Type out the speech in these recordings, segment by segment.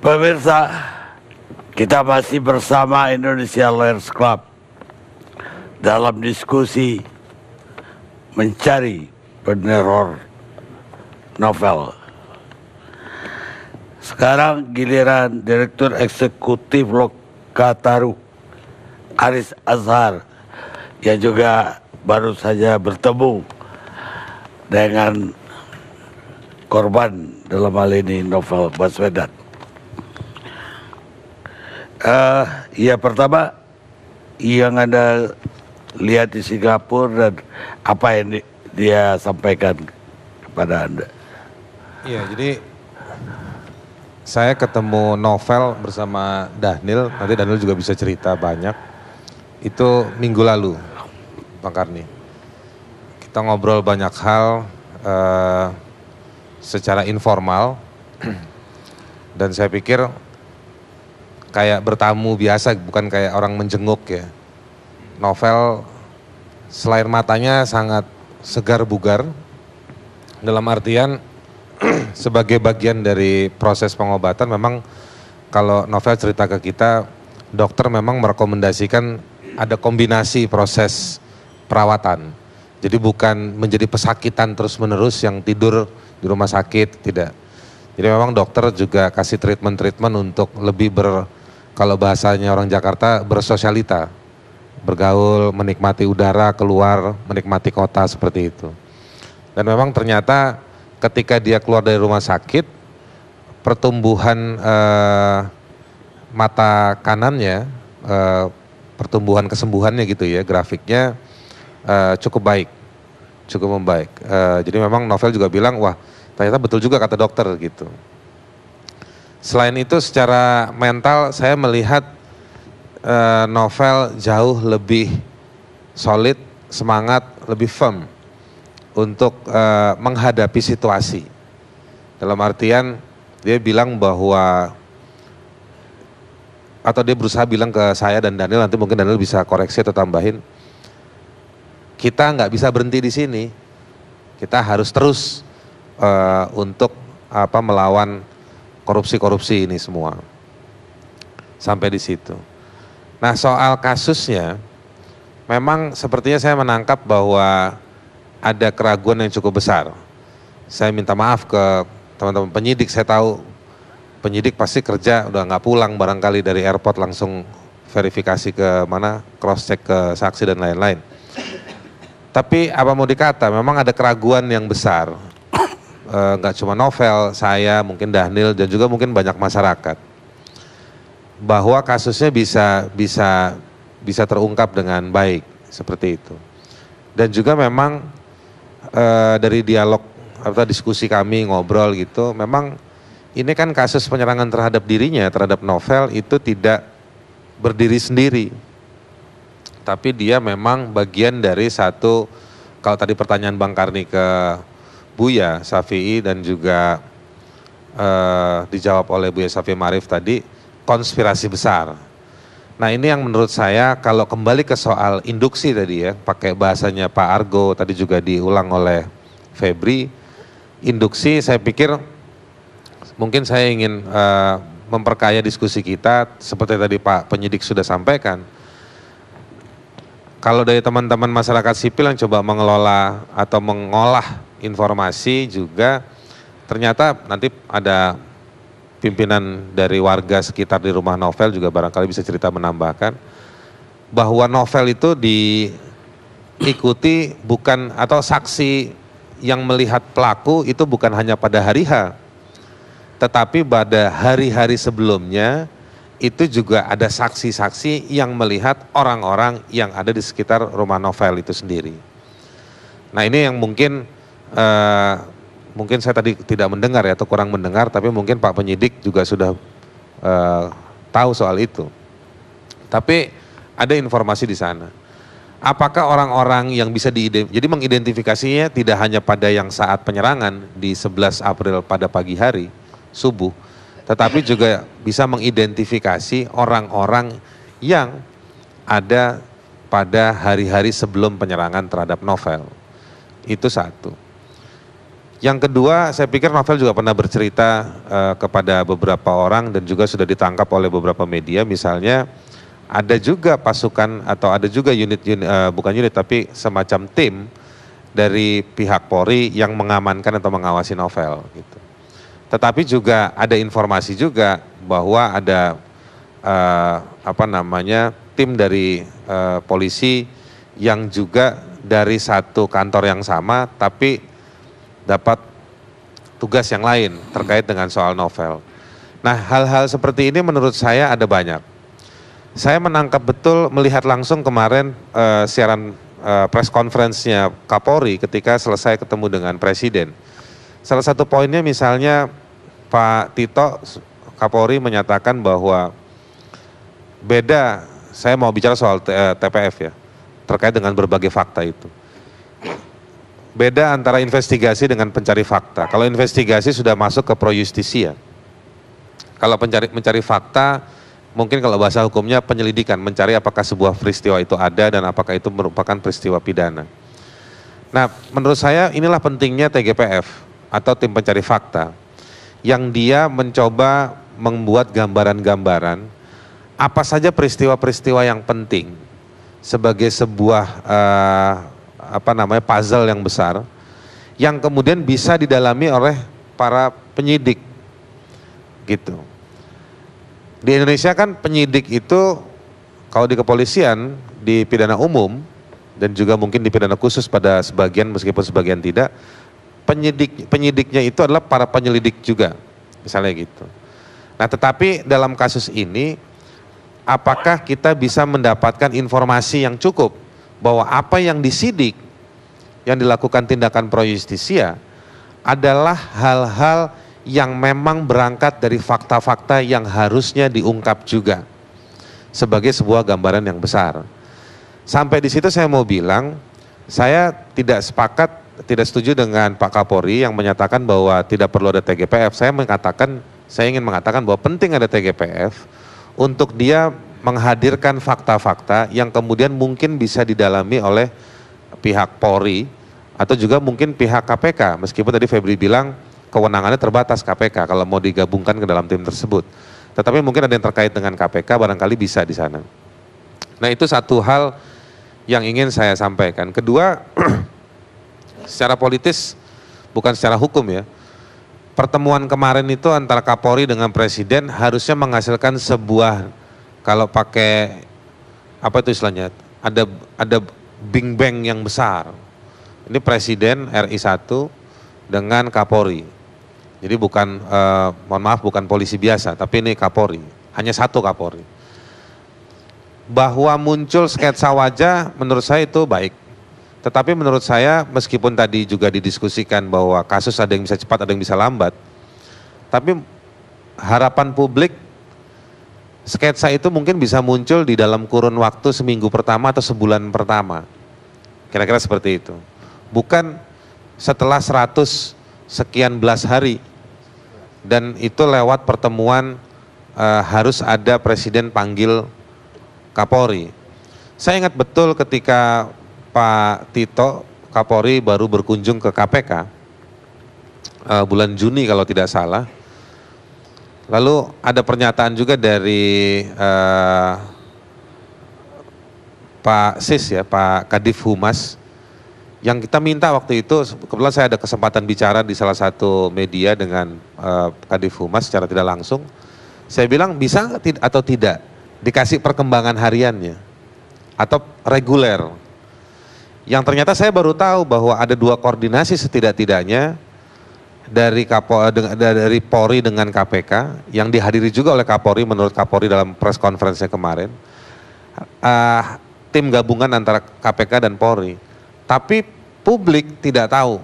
Pemirsa, kita masih bersama Indonesia Lawyers Club dalam diskusi mencari peneror novel. Sekarang giliran Direktur Eksekutif Lokataru Aris Azhar yang juga baru saja bertemu dengan korban dalam hal ini Novel Baswedan. Ya pertama yang Anda lihat di Singapura dan apa yang dia sampaikan kepada Anda. Iya, jadi saya ketemu Novel bersama Dhanil, nanti Dhanil juga bisa cerita banyak. Itu minggu lalu, Bang Karni. Kita ngobrol banyak hal secara informal dan saya pikir kayak bertamu biasa, bukan kayak orang menjenguk ya. Novel selain matanya sangat segar bugar, dalam artian sebagai bagian dari proses pengobatan memang kalau Novel cerita ke kita, dokter memang merekomendasikan ada kombinasi proses perawatan. Jadi bukan menjadi pesakitan terus-menerus yang tidur di rumah sakit, tidak. Jadi memang dokter juga kasih treatment-treatment untuk lebih kalau bahasanya orang Jakarta bersosialita, bergaul, menikmati udara, keluar, menikmati kota seperti itu. Dan memang ternyata ketika dia keluar dari rumah sakit, pertumbuhan mata kanannya, pertumbuhan kesembuhannya gitu ya, grafiknya cukup baik, cukup membaik. Jadi memang Novel juga bilang, wah ternyata betul juga kata dokter gitu. Selain itu secara mental saya melihat Novel jauh lebih solid, semangat, lebih firm untuk menghadapi situasi. Dalam artian dia bilang bahwa, atau dia berusaha bilang ke saya dan Dhanil, nanti mungkin Dhanil bisa koreksi atau tambahin, kita nggak bisa berhenti di sini, kita harus terus untuk melawan korupsi-korupsi ini semua. Sampai di situ. Nah, soal kasusnya memang sepertinya saya menangkap bahwa ada keraguan yang cukup besar. Saya minta maaf ke teman-teman penyidik, saya tahu penyidik pasti kerja udah nggak pulang barangkali dari airport langsung verifikasi ke mana, cross check ke saksi dan lain-lain. Tapi apa mau dikata, memang ada keraguan yang besar. Nggak cuma Novel, saya, mungkin Dhanil dan juga mungkin banyak masyarakat, bahwa kasusnya bisa terungkap dengan baik seperti itu. Dan juga memang dari dialog atau diskusi kami ngobrol gitu, memang ini kan kasus penyerangan terhadap dirinya, terhadap Novel itu tidak berdiri sendiri, tapi dia memang bagian dari satu, kalau tadi pertanyaan Bang Karni ke Buya Syafi'i dan juga dijawab oleh Buya Syafi'i Marif tadi, konspirasi besar. Nah ini yang menurut saya kalau kembali ke soal induksi tadi ya, pakai bahasanya Pak Argo, tadi juga diulang oleh Febri, induksi saya pikir mungkin saya ingin memperkaya diskusi kita seperti tadi Pak penyidik sudah sampaikan. Kalau dari teman-teman masyarakat sipil yang coba mengelola atau mengolah informasi juga, ternyata nanti ada pimpinan dari warga sekitar di rumah Novel juga barangkali bisa cerita menambahkan, bahwa Novel itu diikuti bukan, atau saksi yang melihat pelaku itu bukan hanya pada hari H, tetapi pada hari-hari sebelumnya, itu juga ada saksi-saksi yang melihat orang-orang yang ada di sekitar rumah Novel itu sendiri. Nah ini yang mungkin saya tadi tidak mendengar ya, atau kurang mendengar, tapi mungkin Pak penyidik juga sudah tahu soal itu. Tapi ada informasi di sana. Apakah orang-orang yang bisa jadi mengidentifikasinya tidak hanya pada yang saat penyerangan di 11 April pada pagi hari, subuh, tetapi juga bisa mengidentifikasi orang-orang yang ada pada hari-hari sebelum penyerangan terhadap Novel. Itu satu. Yang kedua, saya pikir novel juga pernah bercerita kepada beberapa orang dan juga sudah ditangkap oleh beberapa media. Misalnya ada juga pasukan atau ada juga bukan unit tapi semacam tim dari pihak Polri yang mengamankan atau mengawasi novel. Gitu. Tetapi juga ada informasi juga bahwa ada tim dari polisi yang juga dari satu kantor yang sama tapi dapat tugas yang lain terkait dengan soal novel. Nah, hal-hal seperti ini menurut saya ada banyak. Saya menangkap betul, melihat langsung kemarin siaran press conference-nya Kapolri ketika selesai ketemu dengan Presiden. Salah satu poinnya misalnya Pak Tito Kapolri menyatakan bahwa beda, saya mau bicara soal TPF ya, terkait dengan berbagai fakta itu. Beda antara investigasi dengan pencari fakta. Kalau investigasi sudah masuk ke pro justisia. Kalau mencari fakta, mungkin kalau bahasa hukumnya penyelidikan, mencari apakah sebuah peristiwa itu ada dan apakah itu merupakan peristiwa pidana. Nah, menurut saya inilah pentingnya TGPF atau tim pencari fakta, yang dia mencoba membuat gambaran-gambaran apa saja peristiwa-peristiwa yang penting sebagai sebuah puzzle yang besar yang kemudian bisa didalami oleh para penyidik gitu. Di Indonesia kan penyidik itu kalau di kepolisian, di pidana umum dan juga mungkin di pidana khusus pada sebagian meskipun sebagian tidak, penyidiknya itu adalah para penyelidik juga, misalnya gitu. Nah, tetapi dalam kasus ini apakah kita bisa mendapatkan informasi yang cukup bahwa apa yang disidik, yang dilakukan tindakan pro justisia adalah hal-hal yang memang berangkat dari fakta-fakta yang harusnya diungkap juga sebagai sebuah gambaran yang besar. Sampai di situ saya mau bilang, saya tidak setuju dengan Pak Kapolri yang menyatakan bahwa tidak perlu ada TGPF. Saya ingin mengatakan bahwa penting ada TGPF untuk dia menghadirkan fakta-fakta yang kemudian mungkin bisa didalami oleh pihak Polri atau juga mungkin pihak KPK, meskipun tadi Febri bilang kewenangannya terbatas KPK kalau mau digabungkan ke dalam tim tersebut. Tetapi mungkin ada yang terkait dengan KPK, barangkali bisa di sana. Nah, itu satu hal yang ingin saya sampaikan. Kedua, secara politis bukan secara hukum ya, pertemuan kemarin itu antara Kapolri dengan Presiden harusnya menghasilkan sebuah, kalau pakai apa itu istilahnya, ada bing bang yang besar. Ini Presiden RI 1 dengan Kapolri. Jadi bukan, mohon maaf, bukan polisi biasa, tapi ini Kapolri, hanya satu Kapolri. Bahwa muncul sketsa wajah menurut saya itu baik. Tetapi menurut saya meskipun tadi juga didiskusikan bahwa kasus ada yang bisa cepat, ada yang bisa lambat, tapi harapan publik sketsa itu mungkin bisa muncul di dalam kurun waktu seminggu pertama atau sebulan pertama. Kira-kira seperti itu. Bukan setelah 100 sekian belas hari. Dan itu lewat pertemuan harus ada Presiden panggil Kapolri. Saya ingat betul ketika Pak Tito Kapolri baru berkunjung ke KPK bulan Juni kalau tidak salah. Lalu ada pernyataan juga dari Pak Sis ya, Pak Kadif Humas, yang kita minta waktu itu, kebetulan saya ada kesempatan bicara di salah satu media dengan Kadif Humas secara tidak langsung. Saya bilang bisa atau tidak dikasih perkembangan hariannya atau reguler. Yang ternyata saya baru tahu bahwa ada 2 koordinasi setidak-tidaknya dari Polri dengan KPK yang dihadiri juga oleh Kapolri menurut Kapolri dalam press conference-nya kemarin. Tim gabungan antara KPK dan Polri. Tapi publik tidak tahu.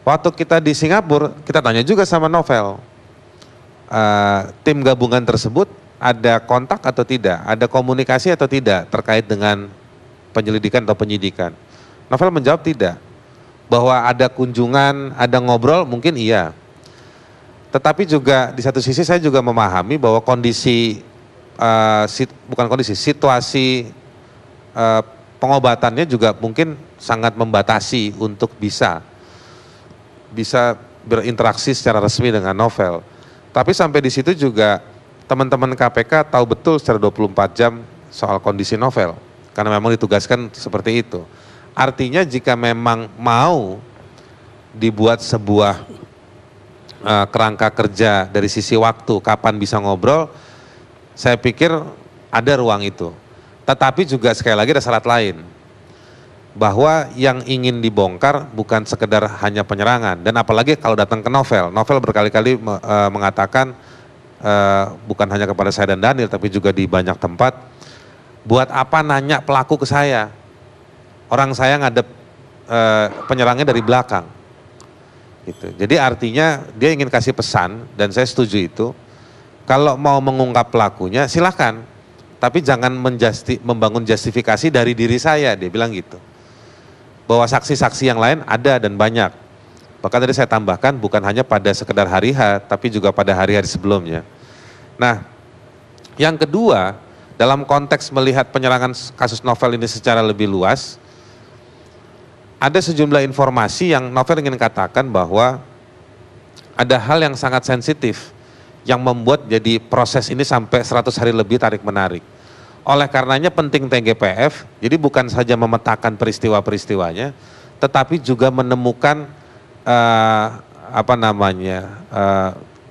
Waktu kita di Singapura, kita tanya juga sama Novel. Tim gabungan tersebut ada kontak atau tidak, ada komunikasi atau tidak terkait dengan penyelidikan atau penyidikan. Novel menjawab tidak. Bahwa ada kunjungan, ada ngobrol mungkin iya. Tetapi juga di satu sisi saya juga memahami bahwa situasi pengobatannya juga mungkin sangat membatasi untuk bisa bisa berinteraksi secara resmi dengan novel. Tapi sampai di situ juga teman-teman KPK tahu betul secara 24 jam soal kondisi novel. Karena memang ditugaskan seperti itu. Artinya jika memang mau dibuat sebuah kerangka kerja dari sisi waktu, kapan bisa ngobrol, saya pikir ada ruang itu. Tetapi juga sekali lagi ada syarat lain, bahwa yang ingin dibongkar bukan sekedar hanya penyerangan, dan apalagi kalau datang ke novel berkali-kali mengatakan bukan hanya kepada saya dan Daniel, tapi juga di banyak tempat, buat apa nanya pelaku ke saya, orang saya ngadep penyerangnya dari belakang. Gitu. Jadi artinya dia ingin kasih pesan, dan saya setuju itu, kalau mau mengungkap pelakunya silahkan, tapi jangan membangun justifikasi dari diri saya, dia bilang gitu. Bahwa saksi-saksi yang lain ada dan banyak. Bahkan tadi saya tambahkan bukan hanya pada sekedar hari H, tapi juga pada hari-hari sebelumnya. Nah, yang kedua, dalam konteks melihat penyerangan kasus novel ini secara lebih luas, ada sejumlah informasi yang novel ingin katakan bahwa ada hal yang sangat sensitif yang membuat jadi proses ini sampai 100 hari lebih tarik menarik. Oleh karenanya penting TGPF, jadi bukan saja memetakan peristiwa-peristiwanya, tetapi juga menemukan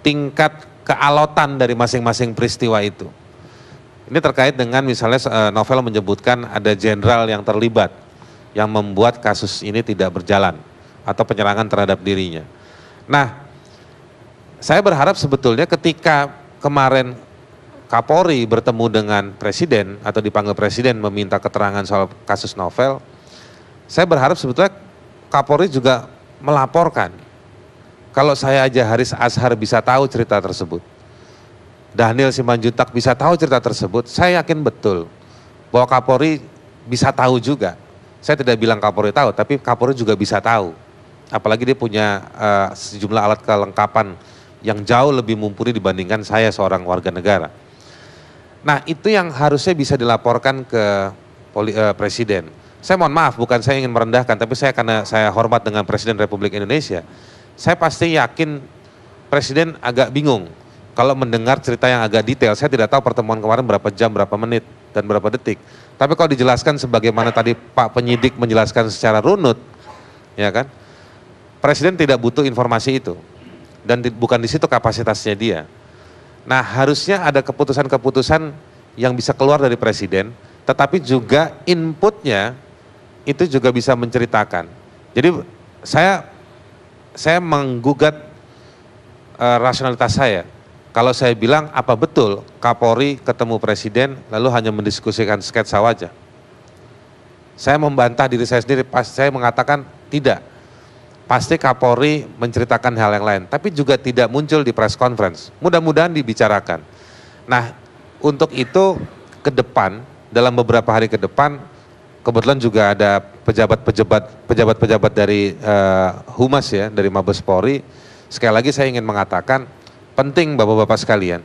tingkat kealotan dari masing-masing peristiwa itu. Ini terkait dengan misalnya novel menyebutkan ada jenderal yang terlibat, yang membuat kasus ini tidak berjalan atau penyerangan terhadap dirinya. Nah, saya berharap sebetulnya ketika kemarin Kapolri bertemu dengan Presiden atau dipanggil Presiden meminta keterangan soal kasus novel, saya berharap sebetulnya Kapolri juga melaporkan. Kalau saya aja Haris Azhar bisa tahu cerita tersebut, Daniel Simanjuntak bisa tahu cerita tersebut, saya yakin betul bahwa Kapolri bisa tahu juga. Saya tidak bilang Kapolri tahu, tapi Kapolri juga bisa tahu. Apalagi dia punya sejumlah alat kelengkapan yang jauh lebih mumpuni dibandingkan saya seorang warga negara. Nah, itu yang harusnya bisa dilaporkan ke Presiden. Saya mohon maaf, bukan saya ingin merendahkan, tapi karena saya hormat dengan Presiden Republik Indonesia, saya pasti yakin Presiden agak bingung kalau mendengar cerita yang agak detail. Saya tidak tahu pertemuan kemarin berapa jam, berapa menit, dan berapa detik. Tapi kalau dijelaskan sebagaimana tadi Pak Penyidik menjelaskan secara runut, ya kan, Presiden tidak butuh informasi itu, dan bukan di situ kapasitasnya dia. Nah, harusnya ada keputusan-keputusan yang bisa keluar dari Presiden, tetapi juga inputnya itu juga bisa menceritakan. Jadi saya menggugat rasionalitas saya. Kalau saya bilang apa betul Kapolri ketemu Presiden lalu hanya mendiskusikan sketsa wajah. Saya membantah diri saya sendiri, saya mengatakan tidak. Pasti Kapolri menceritakan hal yang lain, tapi juga tidak muncul di press conference. Mudah-mudahan dibicarakan. Nah, untuk itu ke depan, dalam beberapa hari ke depan, kebetulan juga ada pejabat-pejabat dari Humas ya, dari Mabes Polri. Sekali lagi saya ingin mengatakan, penting Bapak-bapak sekalian,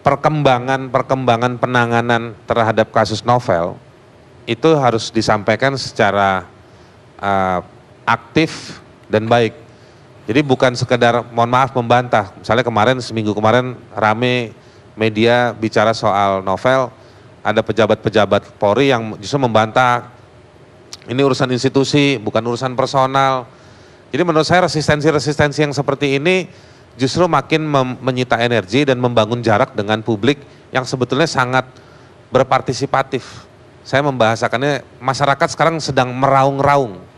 perkembangan penanganan terhadap kasus novel itu harus disampaikan secara aktif dan baik. Jadi bukan sekedar mohon maaf membantah. Misalnya seminggu kemarin rame media bicara soal novel, ada pejabat-pejabat Polri yang justru membantah ini urusan institusi bukan urusan personal. Jadi menurut saya resistensi yang seperti ini justru makin menyita energi dan membangun jarak dengan publik yang sebetulnya sangat berpartisipatif. Saya membahasakannya, masyarakat sekarang sedang meraung-raung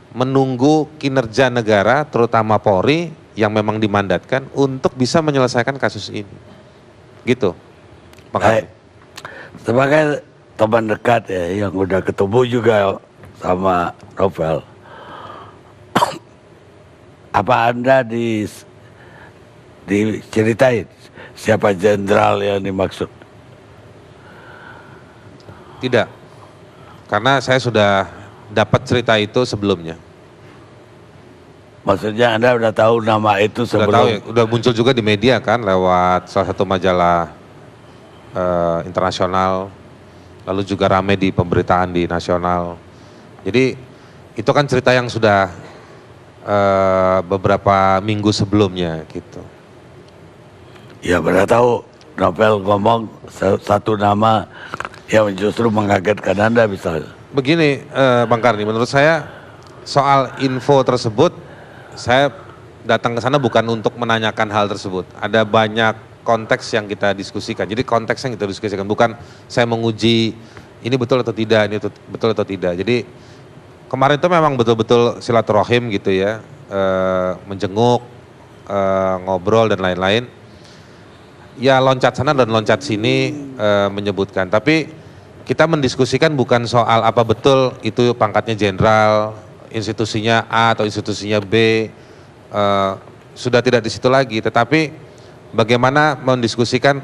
menunggu kinerja negara terutama Polri yang memang dimandatkan untuk bisa menyelesaikan kasus ini. Gitu. Baik. Sebagai teman dekat ya yang udah ketemu juga sama novel. Apa Anda diceritain siapa jenderal yang dimaksud? Tidak. Karena saya sudah dapat cerita itu sebelumnya. Maksudnya Anda udah tahu nama itu sebelum? Sudah tahu ya, udah muncul juga di media kan lewat salah satu majalah internasional, lalu juga rame di pemberitaan di nasional. Jadi itu kan cerita yang sudah beberapa minggu sebelumnya gitu. Ya pernah tahu Novel ngomong satu nama yang justru mengagetkan Anda misalnya. Begini Bang Karni, menurut saya soal info tersebut, saya datang ke sana bukan untuk menanyakan hal tersebut. Ada banyak konteks yang kita diskusikan. Jadi konteks yang kita diskusikan bukan saya menguji ini betul atau tidak, ini betul atau tidak. Jadi kemarin itu memang betul-betul silaturahim gitu ya, menjenguk, ngobrol dan lain-lain. Ya loncat sana dan loncat sini menyebutkan. Tapi kita mendiskusikan bukan soal apa betul itu pangkatnya jenderal, institusinya A atau institusinya B, sudah tidak di situ lagi. Tetapi bagaimana mendiskusikan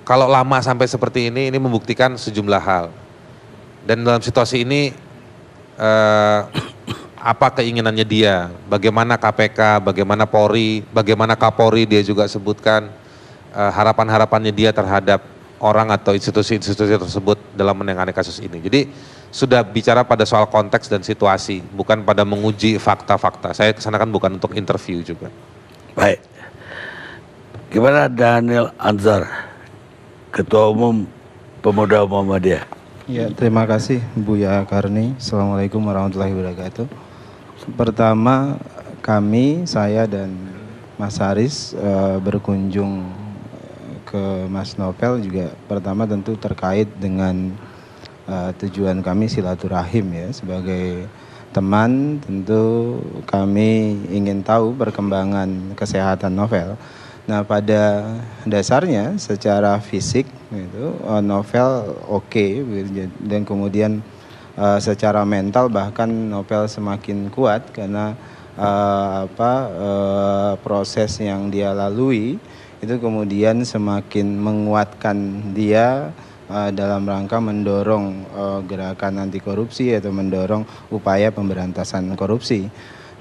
kalau lama sampai seperti ini membuktikan sejumlah hal. Dan dalam situasi ini apa keinginannya dia, bagaimana KPK, bagaimana Polri, bagaimana Kapolri dia juga sebutkan harapan-harapannya dia terhadap orang atau institusi-institusi tersebut dalam menangani kasus ini. Jadi sudah bicara pada soal konteks dan situasi, bukan pada menguji fakta-fakta. Saya kesana kan bukan untuk interview juga. Baik. Gimana Daniel Anzar, Ketua Umum Pemuda Muhammadiyah? Ya, terima kasih Buya Karni. Assalamualaikum warahmatullahi wabarakatuh. Pertama, saya dan Mas Haris berkunjung ke Mas Novel juga pertama tentu terkait dengan tujuan kami silaturahim ya. Sebagai teman tentu kami ingin tahu perkembangan kesehatan Novel. Nah pada dasarnya secara fisik itu Novel oke, dan kemudian secara mental bahkan Novel semakin kuat karena proses yang dia lalui itu kemudian semakin menguatkan dia dalam rangka mendorong gerakan anti korupsi atau mendorong upaya pemberantasan korupsi.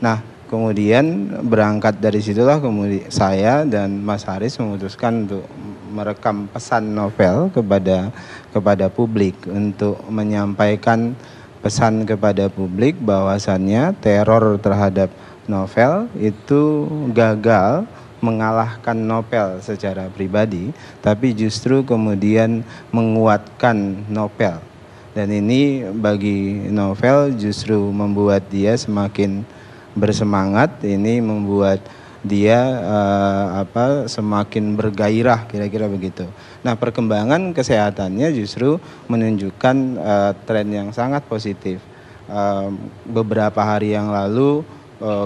Nah kemudian berangkat dari situlah kemudian saya dan Mas Haris memutuskan untuk merekam pesan Novel kepada publik untuk menyampaikan pesan kepada publik bahwasannya teror terhadap Novel itu gagal mengalahkan Novel secara pribadi, tapi justru kemudian menguatkan Novel. Dan ini bagi Novel justru membuat dia semakin bersemangat, ini membuat dia semakin bergairah, kira-kira begitu. Nah perkembangan kesehatannya justru menunjukkan tren yang sangat positif. Beberapa hari yang lalu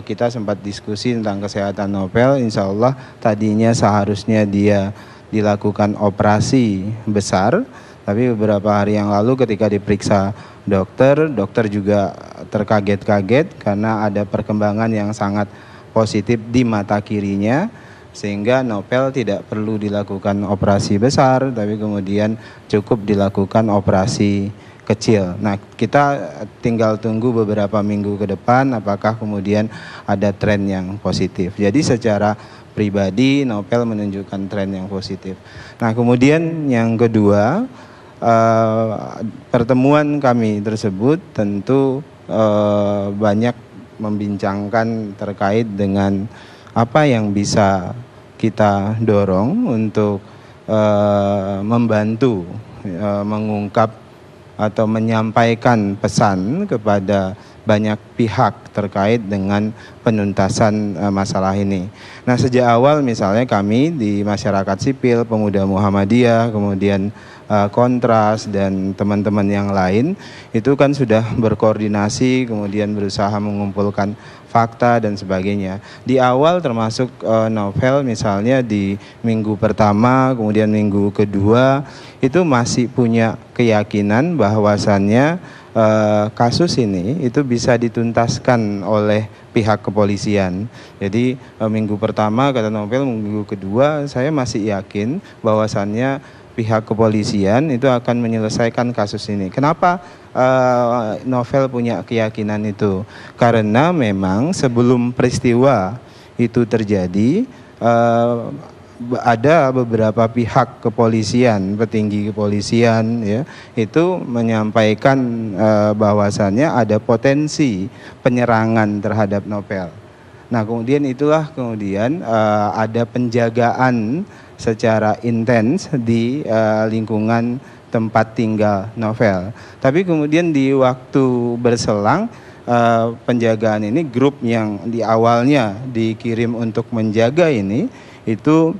kita sempat diskusi tentang kesehatan Novel. Insya Allah tadinya seharusnya dia dilakukan operasi besar, tapi beberapa hari yang lalu ketika diperiksa dokter juga terkaget-kaget karena ada perkembangan yang sangat positif di mata kirinya, sehingga Novel tidak perlu dilakukan operasi besar, tapi kemudian cukup dilakukan operasi kecil. Nah, kita tinggal tunggu beberapa minggu ke depan apakah kemudian ada tren yang positif. Jadi secara pribadi Novel menunjukkan tren yang positif. Nah, kemudian yang kedua, pertemuan kami tersebut tentu banyak membincangkan terkait dengan apa yang bisa kita dorong untuk membantu mengungkap atau menyampaikan pesan kepada banyak pihak terkait dengan penuntasan masalah ini. Nah sejak awal misalnya kami di masyarakat sipil, Pemuda Muhammadiyah, kemudian Kontras dan teman-teman yang lain itu kan sudah berkoordinasi, kemudian berusaha mengumpulkan fakta dan sebagainya. Di awal termasuk Novel misalnya di minggu pertama, kemudian minggu kedua itu masih punya keyakinan bahwasannya kasus ini itu bisa dituntaskan oleh pihak kepolisian. Jadi minggu pertama kata Novel, minggu kedua saya masih yakin bahwasannya pihak kepolisian itu akan menyelesaikan kasus ini. Kenapa Novel punya keyakinan itu? Karena memang sebelum peristiwa itu terjadi ada beberapa pihak kepolisian, petinggi kepolisian ya, itu menyampaikan bahwasannya ada potensi penyerangan terhadap novel. Nah, kemudian itulah ada penjagaan secara intens di lingkungan tempat tinggal novel. Tapi kemudian di waktu berselang penjagaan ini, grup yang di awalnya dikirim untuk menjaga ini itu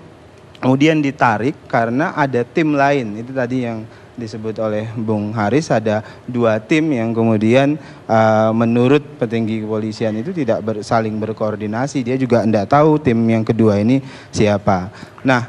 kemudian ditarik karena ada tim lain. Itu tadi yang disebut oleh Bung Haris, ada 2 tim yang kemudian menurut petinggi kepolisian itu tidak saling berkoordinasi. Dia juga tidak tahu tim yang kedua ini siapa. Nah,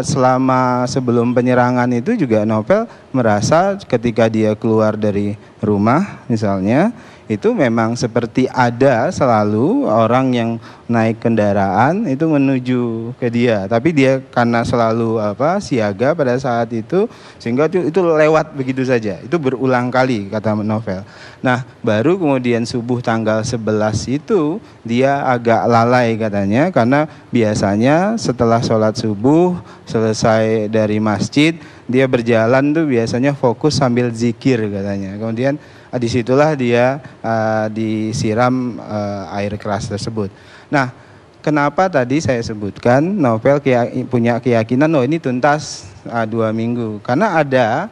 selama sebelum penyerangan itu juga novel merasa ketika dia keluar dari rumah misalnya, itu memang seperti ada selalu orang yang naik kendaraan itu menuju ke dia. Tapi dia karena selalu siaga pada saat itu, sehingga itu lewat begitu saja. Itu berulang kali, kata novel. Nah, baru kemudian subuh tanggal 11 itu dia agak lalai katanya, karena biasanya setelah sholat subuh selesai dari masjid, dia berjalan tuh biasanya fokus sambil zikir katanya. Kemudian disitulah dia disiram air keras tersebut. Nah, kenapa tadi saya sebutkan novel punya keyakinan ini tuntas 2 minggu? Karena ada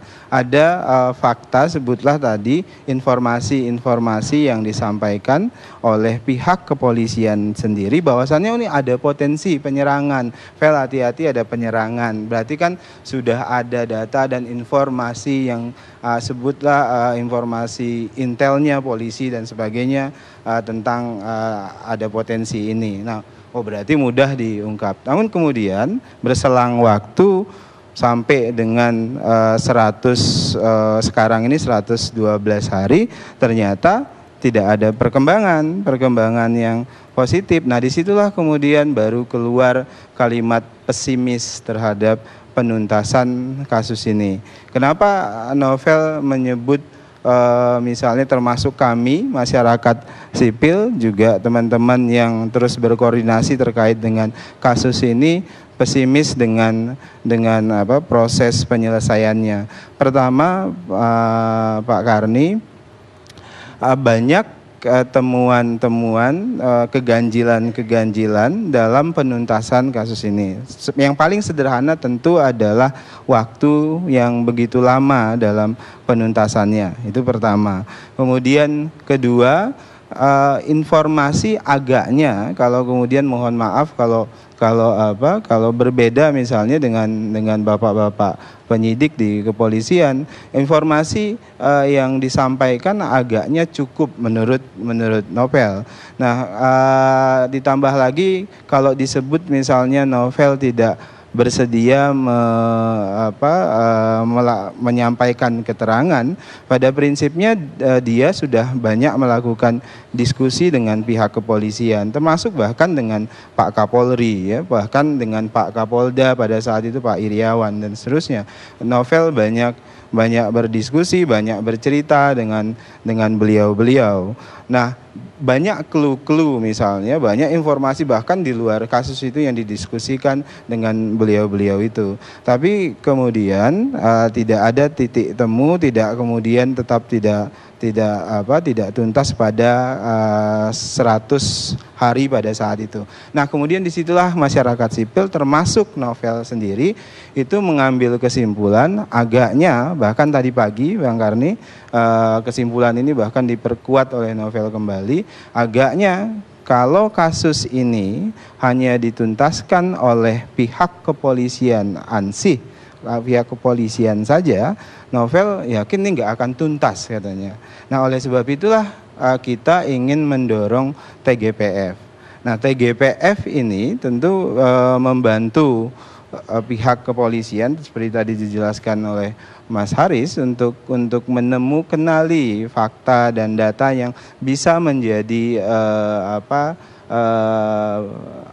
fakta, sebutlah tadi informasi-informasi yang disampaikan oleh pihak kepolisian sendiri bahwasannya ini ada potensi penyerangan. Vel, hati-hati ada penyerangan. Berarti kan sudah ada data dan informasi yang sebutlah informasi intelnya polisi dan sebagainya tentang ada potensi ini. Nah, berarti mudah diungkap. Namun kemudian berselang waktu sampai dengan sekarang ini 112 hari, ternyata tidak ada perkembangan yang positif. Nah, disitulah kemudian baru keluar kalimat pesimis terhadap penuntasan kasus ini. Kenapa novel menyebut misalnya termasuk kami masyarakat sipil juga teman-teman yang terus berkoordinasi terkait dengan kasus ini pesimis dengan proses penyelesaiannya. Pertama, Pak Karni, banyak temuan-temuan keganjilan dalam penuntasan kasus ini. Yang paling sederhana tentu adalah waktu yang begitu lama dalam penuntasannya. Itu pertama. Kemudian kedua, informasi agaknya, kalau kemudian mohon maaf kalau berbeda misalnya dengan bapak-bapak penyidik di kepolisian, informasi yang disampaikan agaknya cukup menurut novel. Nah, ditambah lagi kalau disebut misalnya novel tidak bersedia menyampaikan keterangan, pada prinsipnya dia sudah banyak melakukan diskusi dengan pihak kepolisian, termasuk bahkan dengan Pak Kapolri, ya, bahkan dengan Pak Kapolda pada saat itu, Pak Iriawan dan seterusnya. Novel banyak berdiskusi, banyak bercerita dengan beliau-beliau. Nah, banyak clue-clue misalnya, banyak informasi bahkan di luar kasus itu yang didiskusikan dengan beliau-beliau itu. Tapi kemudian tidak ada titik temu, tetap tidak tuntas pada 100 hari pada saat itu. Nah, kemudian disitulah masyarakat sipil termasuk novel sendiri itu mengambil kesimpulan, agaknya bahkan tadi pagi Bang Karni, kesimpulan ini bahkan diperkuat oleh novel kembali, agaknya kalau kasus ini hanya dituntaskan oleh pihak kepolisian ansih, pihak kepolisian saja, novel yakin ini nggak akan tuntas katanya. Nah, oleh sebab itulah kita ingin mendorong TGPF. Nah, TGPF ini tentu membantu pihak kepolisian seperti tadi dijelaskan oleh Mas Haris untuk kenali fakta dan data yang bisa menjadi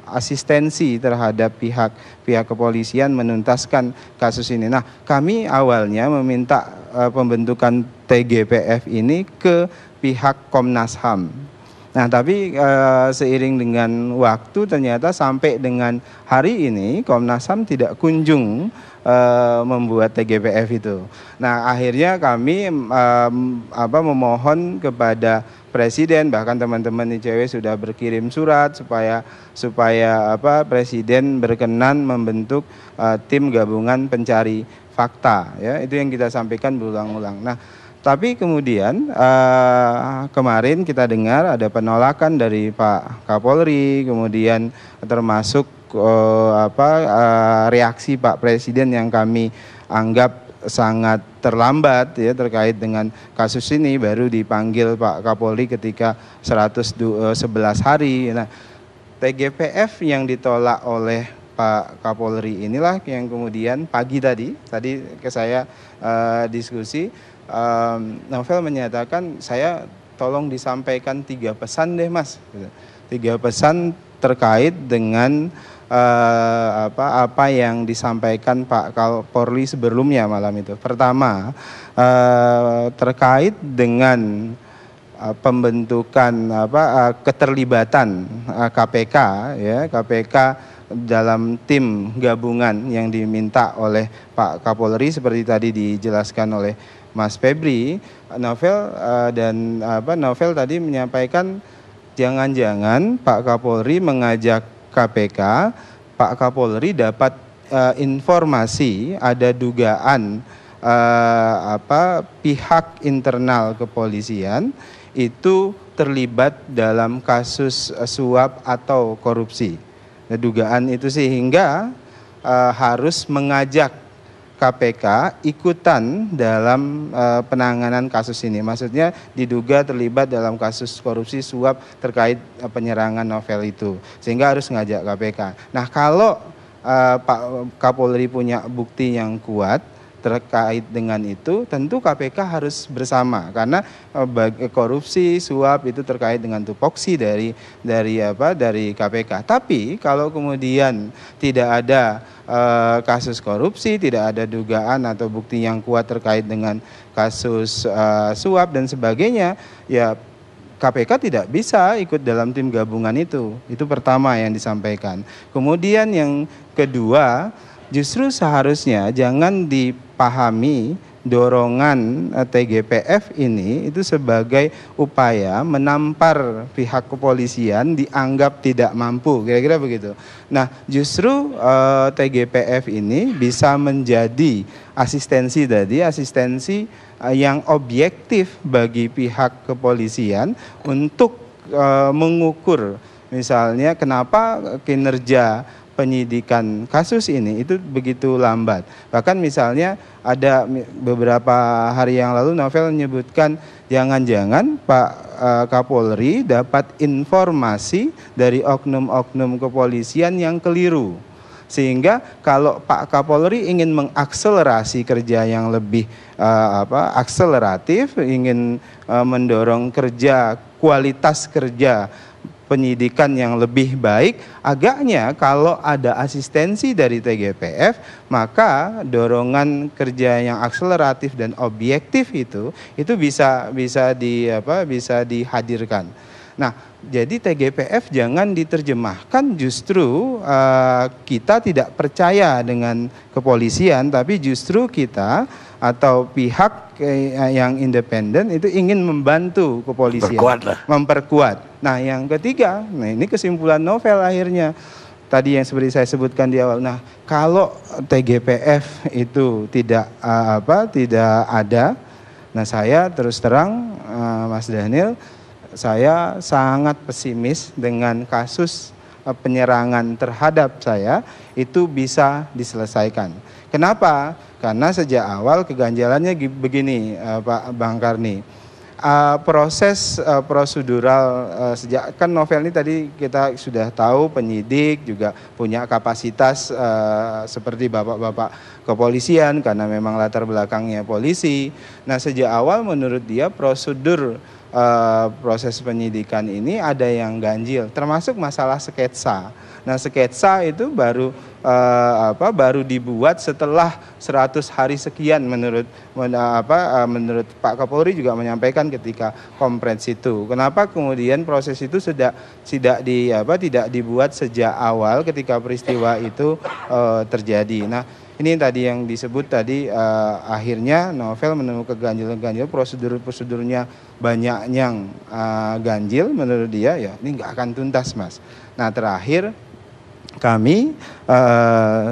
asistensi terhadap pihak kepolisian menuntaskan kasus ini. Nah, kami awalnya meminta pembentukan TGPF ini ke pihak Komnas HAM. Nah, tapi seiring dengan waktu ternyata sampai dengan hari ini Komnas HAM tidak kunjung membuat TGPF itu. Nah, akhirnya kami memohon kepada Presiden, bahkan teman-teman ICW sudah berkirim surat supaya Presiden berkenan membentuk tim gabungan pencari fakta, ya. Itu yang kita sampaikan berulang-ulang. Nah, tapi kemudian kemarin kita dengar ada penolakan dari Pak Kapolri, kemudian termasuk reaksi Pak Presiden yang kami anggap sangat terlambat, ya, terkait dengan kasus ini. Baru dipanggil Pak Kapolri ketika 111 hari. Nah, TGPF yang ditolak oleh Pak Kapolri inilah yang kemudian pagi tadi ke saya diskusi, Novel menyatakan, saya tolong disampaikan 3 pesan deh Mas, 3 pesan terkait dengan apa yang disampaikan Pak Kapolri sebelumnya malam itu. Pertama, terkait dengan pembentukan keterlibatan KPK, ya, KPK dalam tim gabungan yang diminta oleh Pak Kapolri seperti tadi dijelaskan oleh Mas Febri. Novel tadi menyampaikan jangan-jangan Pak Kapolri mengajak KPK, Pak Kapolri dapat informasi ada dugaan pihak internal kepolisian itu terlibat dalam kasus suap atau korupsi. Nah, dugaan itu sehingga harus mengajak KPK ikutan dalam penanganan kasus ini. Maksudnya diduga terlibat dalam kasus korupsi suap terkait penyerangan Novel itu, sehingga harus ngajak KPK. Nah, kalau Pak Kapolri punya bukti yang kuat terkait dengan itu, tentu KPK harus bersama, karena korupsi suap itu terkait dengan tupoksi dari KPK. Tapi kalau kemudian tidak ada kasus korupsi, tidak ada dugaan atau bukti yang kuat terkait dengan kasus suap dan sebagainya, ya KPK tidak bisa ikut dalam tim gabungan itu. Itu pertama yang disampaikan. Kemudian yang kedua, justru seharusnya jangan dipahami dorongan TGPF ini itu sebagai upaya menampar pihak kepolisian dianggap tidak mampu, kira-kira begitu. Nah, justru TGPF ini bisa menjadi asistensi yang objektif bagi pihak kepolisian untuk mengukur misalnya kenapa kinerja penyidikan kasus ini itu begitu lambat. Bahkan misalnya ada beberapa hari yang lalu Novel menyebutkan jangan-jangan Pak Kapolri dapat informasi dari oknum-oknum kepolisian yang keliru. Sehingga kalau Pak Kapolri ingin mengakselerasi kerja yang lebih akseleratif, ingin mendorong kualitas kerja penyidikan yang lebih baik, agaknya kalau ada asistensi dari TGPF, maka dorongan kerja yang akseleratif dan objektif itu bisa dihadirkan. Nah, jadi TGPF jangan diterjemahkan justru kita tidak percaya dengan kepolisian, tapi justru kita atau pihak yang independen itu ingin membantu kepolisian, memperkuat. Nah, yang ketiga, ini kesimpulan Novel akhirnya tadi yang seperti saya sebutkan di awal. Nah, kalau TGPF itu tidak ada, nah saya terus terang Mas Daniel, saya sangat pesimis dengan kasus penyerangan terhadap saya itu bisa diselesaikan. Kenapa? Karena sejak awal keganjalannya begini, Pak Bang Karni. Proses prosedural sejak kan Novel ini tadi kita sudah tahu penyidik juga punya kapasitas seperti bapak-bapak kepolisian karena memang latar belakangnya polisi. Nah, sejak awal menurut dia prosedur proses penyidikan ini ada yang ganjil, termasuk masalah sketsa. Nah, sketsa itu baru dibuat setelah 100 hari sekian menurut Pak Kapolri juga menyampaikan ketika kompres itu. Kenapa kemudian proses itu tidak dibuat sejak awal ketika peristiwa itu terjadi. Nah, ini tadi yang disebut tadi akhirnya novel menemukan ganjil-ganjil, prosedurnya banyak yang ganjil menurut dia, ya ini nggak akan tuntas, Mas. Nah, terakhir kami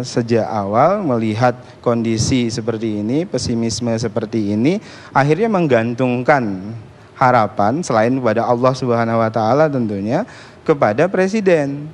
sejak awal melihat kondisi seperti ini, pesimisme seperti ini, akhirnya menggantungkan harapan selain kepada Allah Subhanahu wa taala tentunya kepada presiden.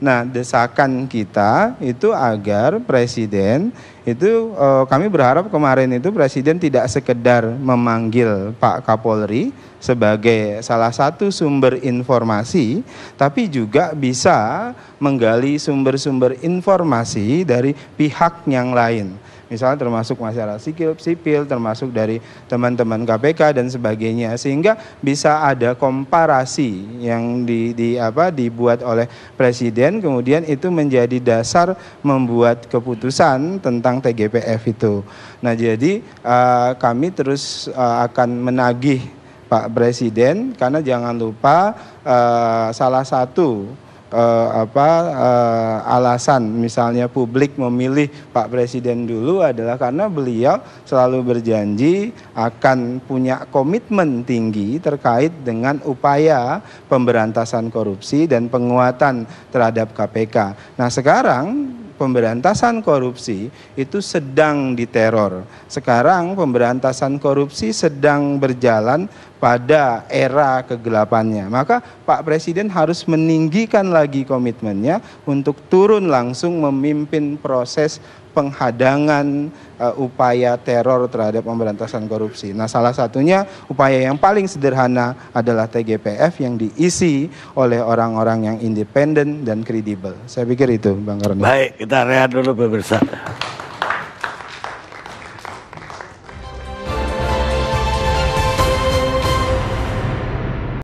Nah, desakan kita itu agar presiden itu kami berharap kemarin itu presiden tidak sekedar memanggil Pak Kapolri sebagai salah satu sumber informasi, tapi juga bisa menggali sumber-sumber informasi dari pihak yang lain. Misalnya termasuk masyarakat sipil, termasuk dari teman-teman KPK dan sebagainya, sehingga bisa ada komparasi yang dibuat oleh presiden, kemudian itu menjadi dasar membuat keputusan tentang TGPF itu. Nah, jadi kami terus akan menagih Pak Presiden, karena jangan lupa salah satu alasan misalnya publik memilih Pak Presiden dulu adalah karena beliau selalu berjanji akan punya komitmen tinggi terkait dengan upaya pemberantasan korupsi dan penguatan terhadap KPK. Nah, sekarang pemberantasan korupsi itu sedang diteror. Sekarang pemberantasan korupsi sedang berjalan pada era kegelapannya. Maka Pak Presiden harus meninggikan lagi komitmennya untuk turun langsung memimpin proses penghadangan upaya teror terhadap pemberantasan korupsi. Nah, salah satunya upaya yang paling sederhana adalah TGPF yang diisi oleh orang-orang yang independen dan kredibel. Saya pikir itu, Bang Karni. Baik, kita rehat dulu pemirsa.